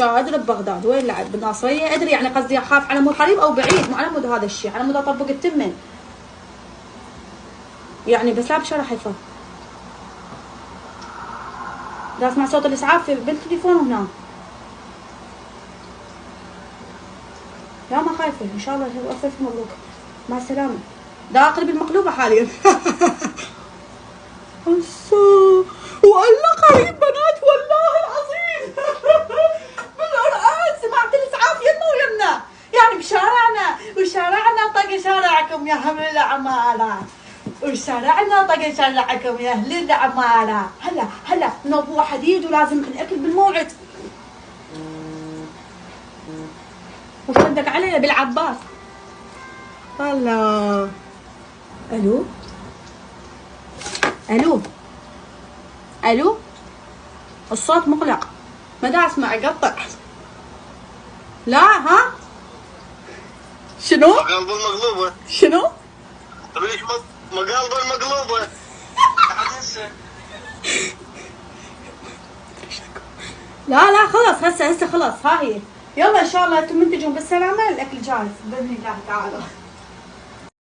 ادري ببغداد وين لعب بالناصريه ادري، يعني قصدي اخاف على مود قريب او بعيد، مو على مود هذا الشيء، على مود اطبق التمن يعني. بس لا بشارع حيفا. دا اسمع صوت الاسعاف بالتليفون هنا. لا ما خايفه ان شاء الله وقفت مبروك. مع السلامه. دا اقلب المقلوبه حاليا. والله قريب بنات والله العظيم. بالقرآن سمعت الاسعاف يمه ويمنا، يعني بشارعنا وشارعنا طق شارعكم يا اهل العماره، وشارعنا طق شارعكم يا اهل العماره. هلا نوبوا حديد ولازم الاكل بالموعد. وصدق علي بالعباس. الله. الو الو الو، الصوت مقلق ما دا اسمع يقطع. لا ها شنو؟ مقلب المقلوبة. شنو؟ ليش مقلب المقلوبة؟ لا خلص هسه خلص. ها هي يلا ان شاء الله انتم منتجون بالسلامة، الاكل جاهز باذن الله تعالى.